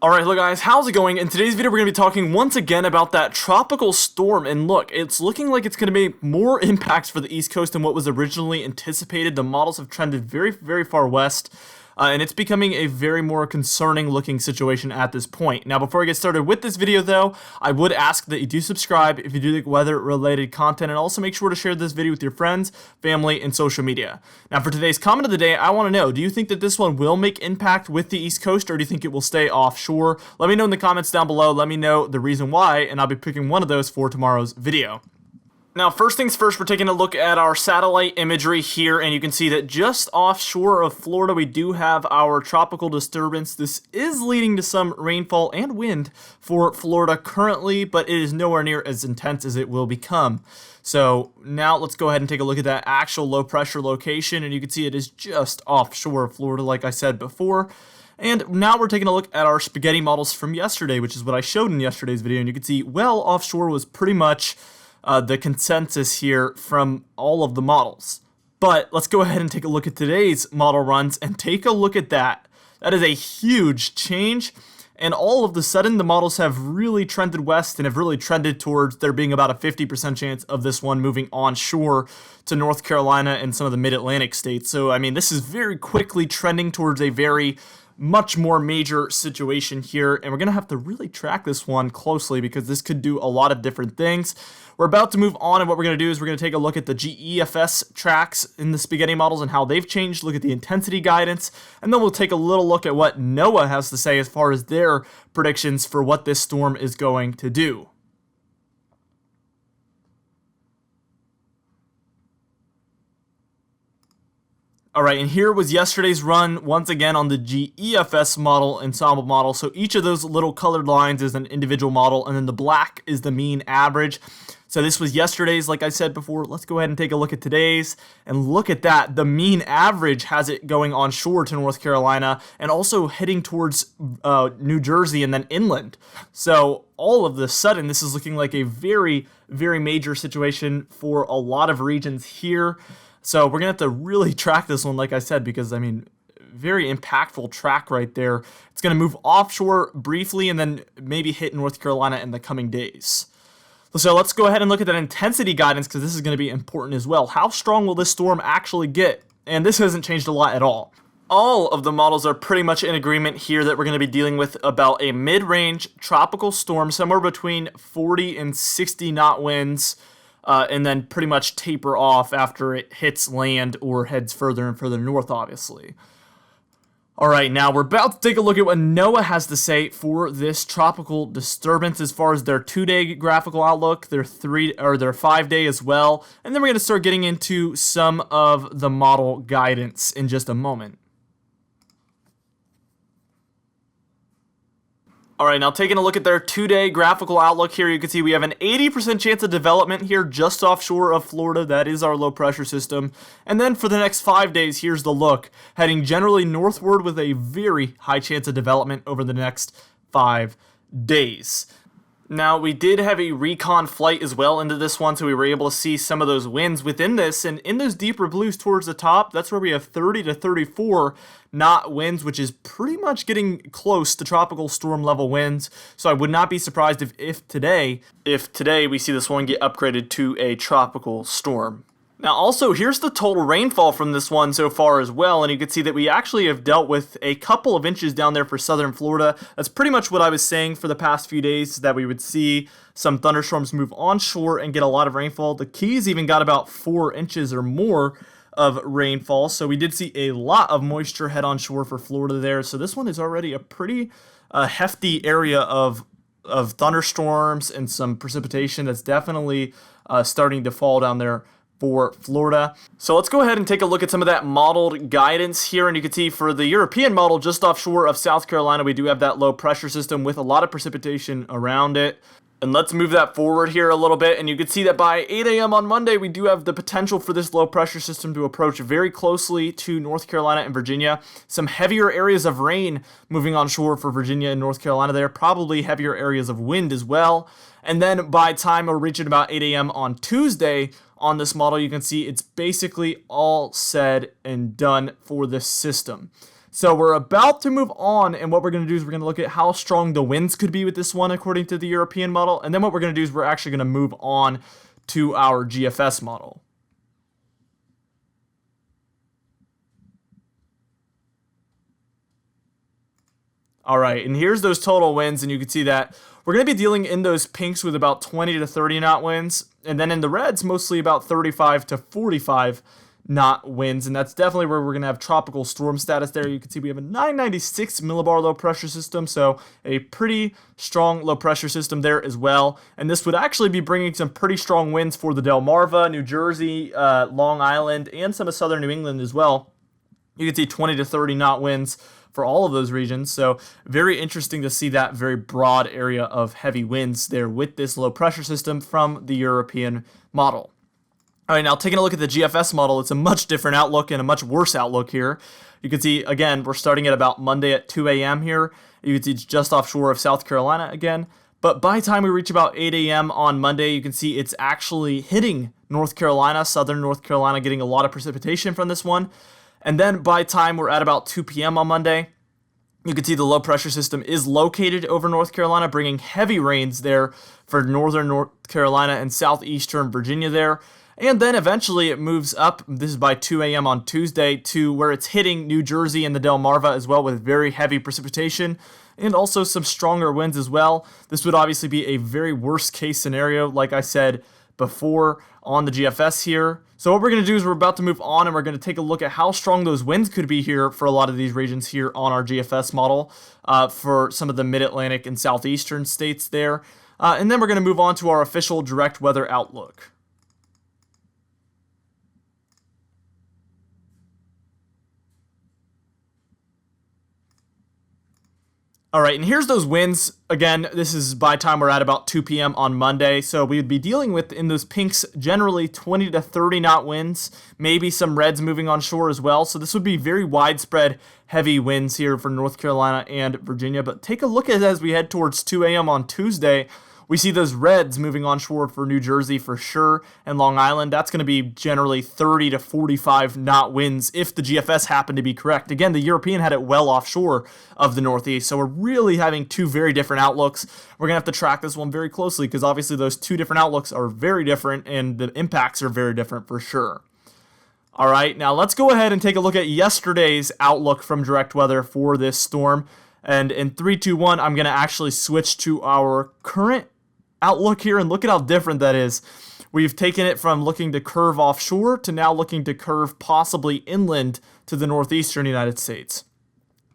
Alright, hello guys, how's it going? In today's video, we're going to be talking once again about that tropical storm, and look, it's looking like it's going to make more impacts for the East Coast than what was originally anticipated. The models have trended very far west, and it's becoming a very more concerning looking situation at this point. Now, before I get started with this video though, I would ask that you do subscribe if you do like weather related content, and also make sure to share this video with your friends, family, and social media. Now, for today's comment of the day, I want to know, do you think that this one will make impact with the East Coast, or do you think it will stay offshore? Let me know in the comments down below. Let me know the reason why, and I'll be picking one of those for tomorrow's video. Now, first things first, we're taking a look at our satellite imagery here, and you can see that just offshore of Florida, we do have our tropical disturbance. This is leading to some rainfall and wind for Florida currently, but it is nowhere near as intense as it will become. So now let's go ahead and take a look at that actual low pressure location, and you can see it is just offshore of Florida, like I said before. And now we're taking a look at our spaghetti models from yesterday, which is what I showed in yesterday's video, and you can see well offshore was pretty much the consensus here from all of the models. But let's go ahead and take a look at today's model runs and take a look at that. That is a huge change, and all of a sudden the models have really trended west and have really trended towards there being about a 50% chance of this one moving onshore to North Carolina and some of the mid-Atlantic states. So I mean, this is very quickly trending towards a very much more major situation here, and we're going to have to really track this one closely because this could do a lot of different things. We're about to move on, and what we're going to do is we're going to take a look at the GEFS tracks in the spaghetti models and how they've changed, look at the intensity guidance, and then we'll take a little look at what NOAA has to say as far as their predictions for what this storm is going to do. Alright, and here was yesterday's run once again on the GEFS model, ensemble model. So each of those little colored lines is an individual model, and then the black is the mean average. So this was yesterday's, like I said before. Let's go ahead and take a look at today's, and look at that. The mean average has it going onshore to North Carolina and also heading towards New Jersey and then inland. So all of a sudden, this is looking like a very major situation for a lot of regions here. So we're going to have to really track this one, like I said, because, I mean, very impactful track right there. It's going to move offshore briefly and then maybe hit North Carolina in the coming days. So let's go ahead and look at that intensity guidance, because this is going to be important as well. How strong will this storm actually get? And this hasn't changed a lot at all. All of the models are pretty much in agreement here that we're going to be dealing with about a mid-range tropical storm, somewhere between 40 and 60 knot winds, and then pretty much taper off after it hits land or heads further and further north, obviously. Alright, now we're about to take a look at what NOAA has to say for this tropical disturbance as far as their 2-day graphical outlook, their 5-day as well, and then we're going to start getting into some of the model guidance in just a moment. Alright, now taking a look at their 2-day graphical outlook here, you can see we have an 80% chance of development here just offshore of Florida. That is our low pressure system. And then for the next 5 days, here's the look. Heading generally northward with a very high chance of development over the next 5 days. Now, we did have a recon flight as well into this one, so we were able to see some of those winds within this, and in those deeper blues towards the top, that's where we have 30 to 34 knot winds, which is pretty much getting close to tropical storm level winds. So I would not be surprised if today we see this one get upgraded to a tropical storm. Now also, here's the total rainfall from this one so far as well, and you can see that we actually have dealt with a couple of inches down there for southern Florida. That's pretty much what I was saying for the past few days, that we would see some thunderstorms move onshore and get a lot of rainfall. The Keys even got about 4 inches or more of rainfall, so we did see a lot of moisture head onshore for Florida there. So this one is already a pretty hefty area of thunderstorms and some precipitation that's definitely starting to fall down there for Florida. So let's go ahead and take a look at some of that modeled guidance here, and you can see for the European model just offshore of South Carolina, we do have that low pressure system with a lot of precipitation around it. And let's move that forward here a little bit, and you can see that by 8 a.m. on Monday, we do have the potential for this low pressure system to approach very closely to North Carolina and Virginia. Some heavier areas of rain moving onshore for Virginia and North Carolina there, probably heavier areas of wind as well. And then by time we're reaching about 8 a.m. on Tuesday, on this model, you can see it's basically all said and done for this system. So we're about to move on, and what we're going to do is we're going to look at how strong the winds could be with this one according to the European model, and then what we're going to do is we're actually going to move on to our GFS model. All right, and here's those total winds, and you can see that we're going to be dealing in those pinks with about 20 to 30 knot winds, and then in the reds, mostly about 35 to 45 knot winds, and that's definitely where we're going to have tropical storm status there. You can see we have a 996 millibar low pressure system, so a pretty strong low pressure system there as well, and this would actually be bringing some pretty strong winds for the Delmarva, New Jersey, Long Island, and some of southern New England as well. You can see 20 to 30 knot winds for all of those regions. So very interesting to see that very broad area of heavy winds there with this low pressure system from the European model. All right, now taking a look at the GFS model, it's a much different outlook and a much worse outlook here. You can see, again, we're starting at about Monday at 2 a.m. here. You can see it's just offshore of South Carolina again. But by the time we reach about 8 a.m. on Monday, you can see it's actually hitting North Carolina, southern North Carolina, getting a lot of precipitation from this one. And then by the time we're at about 2 p.m. on Monday, you can see the low pressure system is located over North Carolina, bringing heavy rains there for northern North Carolina and southeastern Virginia there. And then eventually it moves up, this is by 2 a.m. on Tuesday, to where it's hitting New Jersey and the Delmarva as well with very heavy precipitation and also some stronger winds as well. This would obviously be a very worst case scenario, like I said before on the GFS here. So what we're going to do is we're about to move on and we're going to take a look at how strong those winds could be here for a lot of these regions here on our GFS model for some of the mid-Atlantic and southeastern states there. And then we're going to move on to our official direct weather outlook. All right, and here's those winds. Again, this is by the time we're at about 2 p.m. on Monday, so we would be dealing with, in those pinks, generally 20 to 30 knot winds, maybe some reds moving on shore as well. So this would be very widespread heavy winds here for North Carolina and Virginia. But take a look at it as we head towards 2 a.m. on Tuesday. We see those reds moving onshore for New Jersey for sure, and Long Island. That's going to be generally 30 to 45 knot winds if the GFS happen to be correct. Again, the European had it well offshore of the Northeast, so we're really having two very different outlooks. We're going to have to track this one very closely because obviously those two different outlooks are very different and the impacts are very different for sure. All right, now let's go ahead and take a look at yesterday's outlook from Direct Weather for this storm. And in 3, 2, 1, I'm going to actually switch to our current outlook here, and look at how different that is. We've taken it from looking to curve offshore to now looking to curve possibly inland to the northeastern United States.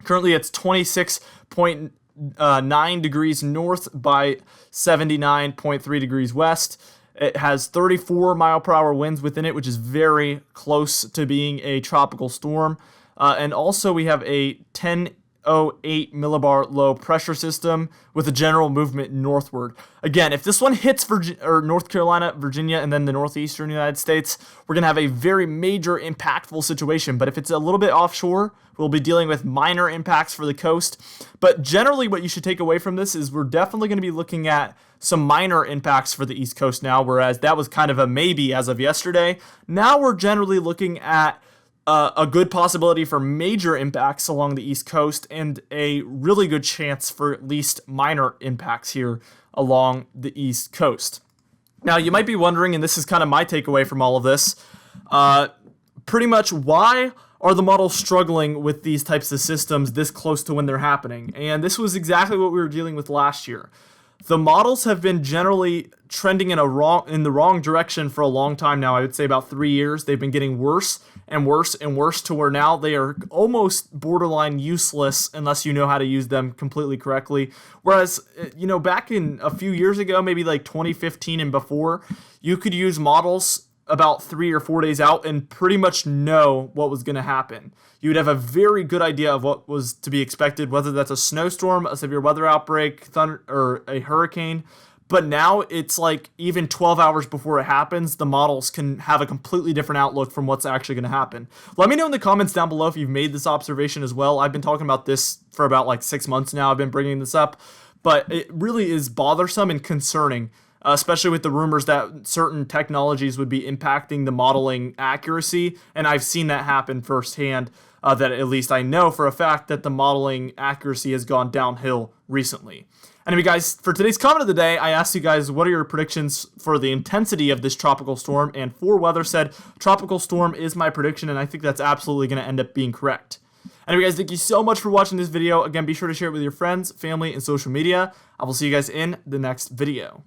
Currently it's 26.9 degrees north by 79.3 degrees west. It has 34 mile per hour winds within it, which is very close to being a tropical storm. And also we have a 10.08 millibar low pressure system with a general movement northward. Again, if this one hits North Carolina, Virginia, and then the northeastern United States, we're going to have a very major impactful situation. But if it's a little bit offshore, we'll be dealing with minor impacts for the coast. But generally what you should take away from this is we're definitely going to be looking at some minor impacts for the East Coast now, whereas that was kind of a maybe as of yesterday. Now we're generally looking at a good possibility for major impacts along the East Coast and a really good chance for at least minor impacts here along the East Coast. Now, you might be wondering, and this is kind of my takeaway from all of this, pretty much why are the models struggling with these types of systems this close to when they're happening? And this was exactly what we were dealing with last year. The models have been generally trending in the wrong direction for a long time now. I would say about 3 years. They've been getting worse and worse and worse to where now they are almost borderline useless unless you know how to use them completely correctly. Whereas, back in a few years ago, maybe like 2015 and before, you could use models about 3 or 4 days out and pretty much know what was going to happen. You would have a very good idea of what was to be expected, whether that's a snowstorm, a severe weather outbreak, thunder, or a hurricane. But now it's like even 12 hours before it happens, the models can have a completely different outlook from what's actually going to happen. Let me know in the comments down below if you've made this observation as well. I've been talking about this for about like 6 months now. I've been bringing this up, but it really is bothersome and concerning especially with the rumors that certain technologies would be impacting the modeling accuracy. And I've seen that happen firsthand, that at least I know for a fact that the modeling accuracy has gone downhill recently. Anyway, guys, for today's comment of the day, I asked you guys what are your predictions for the intensity of this tropical storm, and 4Weather said tropical storm is my prediction, and I think that's absolutely going to end up being correct. Anyway, guys, thank you so much for watching this video. Again, be sure to share it with your friends, family, and social media. I will see you guys in the next video.